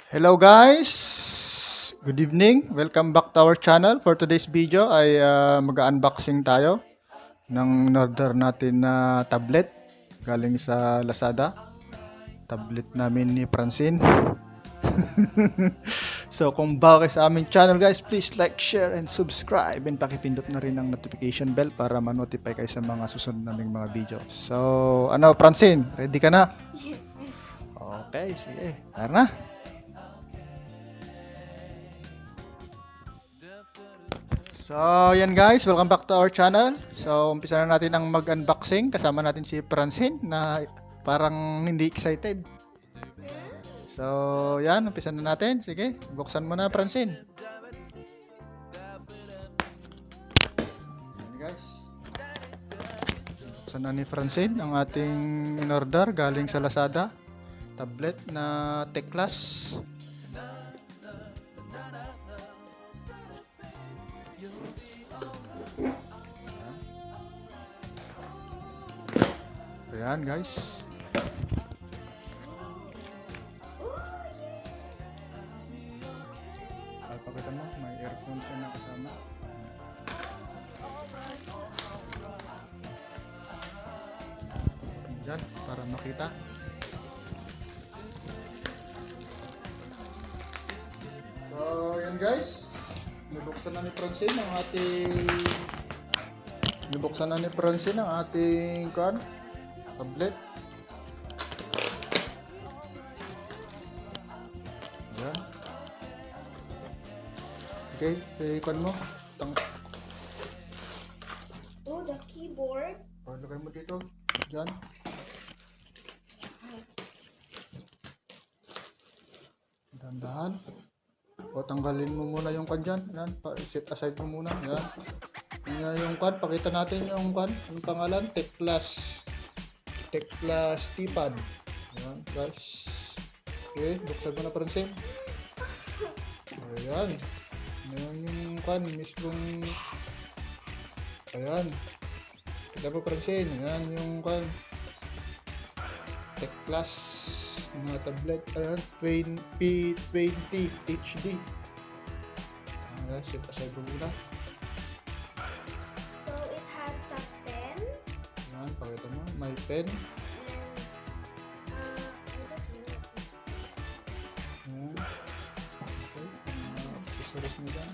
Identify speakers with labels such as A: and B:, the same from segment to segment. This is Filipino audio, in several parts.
A: Hello guys! Good evening! Welcome back to our channel. For today's video ay mag-unboxing tayo ng in-order natin na tablet galing sa Lazada. Tablet namin ni Francine. So kung bago kayo sa aming channel guys, please like, share, and subscribe. And pakipindot na rin ang notification bell para ma-notify kayo sa mga susunod naming mga video. So ano Francine, ready ka na?
B: Yes.
A: Okay, sige. Tara na! So, yan guys, welcome back to our channel. So, umpisa na natin ang mag-unboxing. Kasama natin si Francine na parang hindi excited. So, yan, umpisa na natin. Sige, buksan mo na Francine. Yan guys. Buksan na ni Francine ang ating in-order galing sa Lazada. Tablet na Teclas. Ayan guys. Pakita mo, may earphone siya na kasama. Diyan, para makita. So, yan guys. Nabuksan na ni Francine ang ating tablet. Ayan. Okay, ikon mo.
B: Oh, the keyboard.
A: Lagay mo dito. Diyan. Dahan-dahan. O, tanggalin mo muna yung kan dyan. Ayan, set aside mo muna. Ayan. Ayan yung kan. Pakita natin yung kan. Yung pangalan, Teclas T-pad. Ayan, guys. Okay, buksan mo na Francine. Ayan. Ayan yung kan. Mismong. Ayan. Kita mo Francine. Ayan yung kan. Teclas mga tablet. Ayan. P20 HD. Ayan, set aside mo muna.
B: So it has a pen.
A: Ayan, pakita mo. May pen. Ayan. Okay. Accessories mo dyan.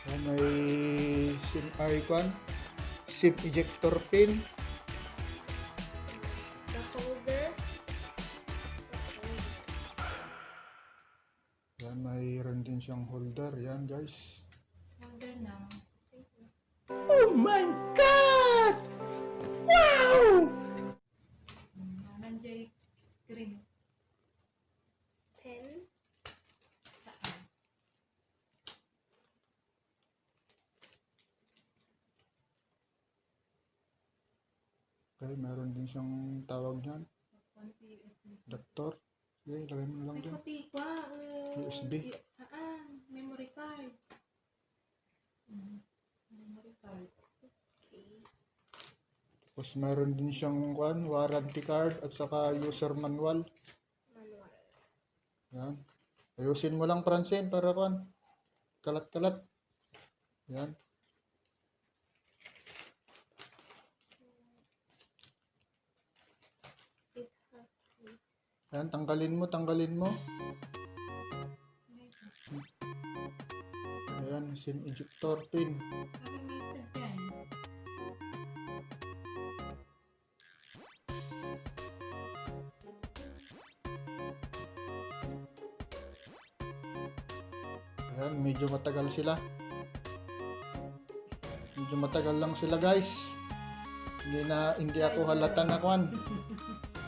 A: Ayan, may SIM icon. SIM ejector pin.
B: The holder.
A: Ayan, mayroon din siyang holder. Ayan, guys.
B: Holder na.
C: Oh my God! Wow!
B: Nandiyan screen. Pen.
A: Okay, mayroon din siyang tawag dyan. Adapter. Okay, lagay mo lang dyan.
D: Kopi kwa
A: USB.
D: Memory card. Memory card.
B: Okay.
A: Tapos mayroon din siyang warranty card at saka user manual.
B: Manual.
A: Yan. Ayusin mo lang Francine para kalat-kalat. Yan.
B: It has this.
A: Yan, tanggalin mo. Ayan, SIM ejector pin.
D: Automated yan.
A: Ayan, medyo matagal sila. Medyo matagal lang sila guys. Hindi ako halata na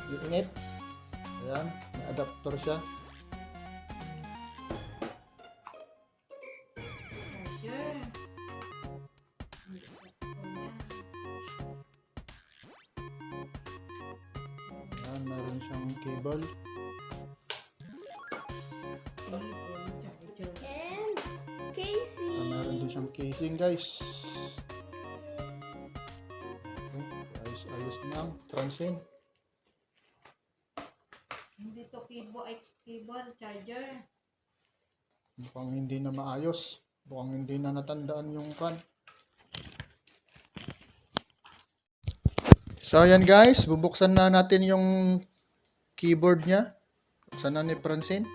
A: Iinit. Ayan, may adapter siya.
D: Charger.
A: Ayan, meron siyang cable.
D: Charger.
B: And casing.
A: Meron din siyang casing guys. Ayos na, Francine.
D: Hindi to keyboard, charger.
A: Mukhang hindi na maayos. Mukhang hindi na natandaan yung kan. So yan guys, bubuksan na natin yung keyboard niya. Buksan na ni Francine.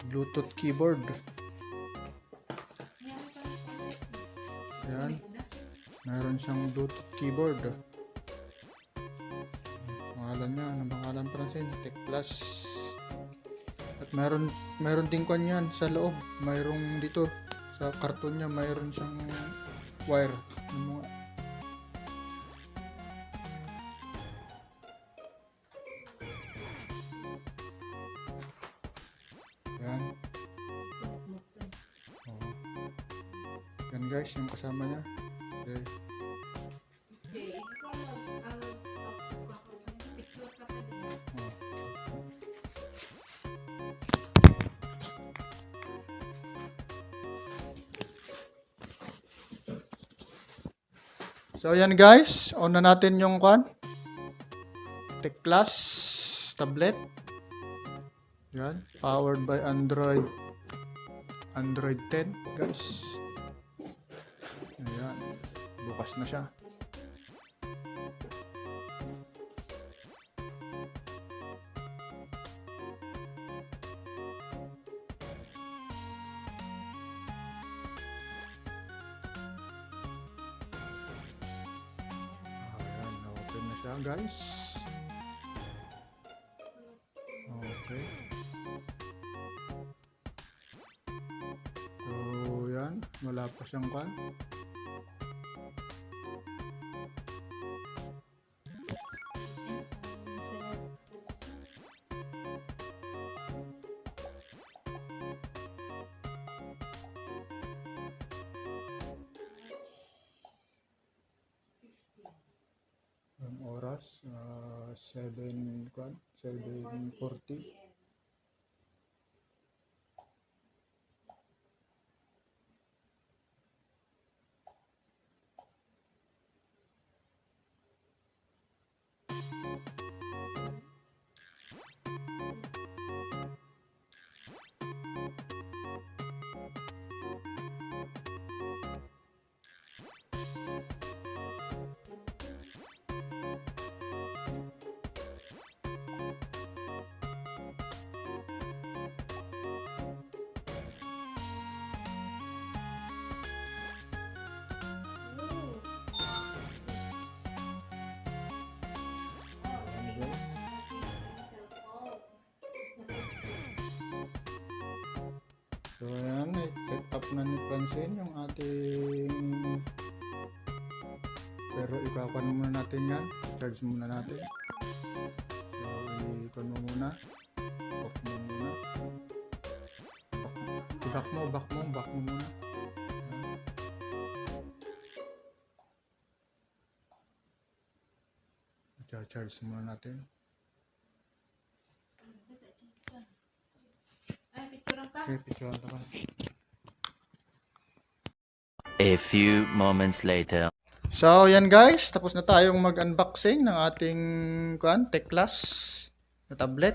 A: Bluetooth keyboard. Ayan. Mayroon siyang Bluetooth keyboard. Pangalan niya, anong pangalan Francine? Tech Plus. At mayroon din kwan yan sa loob. Mayroong dito sa karton niya, mayroon siyang wire. Ano mga yan. Oh. Yan guys, yung kasama niya. Okay.
D: Okay, ikaw picture ka pa din.
A: Oh. So yan guys, on na natin yung kwan. Tech Plus tablet. Yan, powered by Android 10 guys. Ayan, bukas na siya. Ayan, open na siya guys. Okay. So, yan. Wala pa siyang kan. Ang oras, 7:40. So ayan, set up na ni Francine yung ating, pero ikakuan muna natin yan, charge muna natin. So ikon mo muna, off mo muna, back mo muna. Ayan. Charge muna natin.
D: Ay, picture ka.
A: Okay, picture na ka.
E: A few moments later.
A: So, yan guys. Tapos na tayong mag-unboxing ng ating Tech Plus na tablet.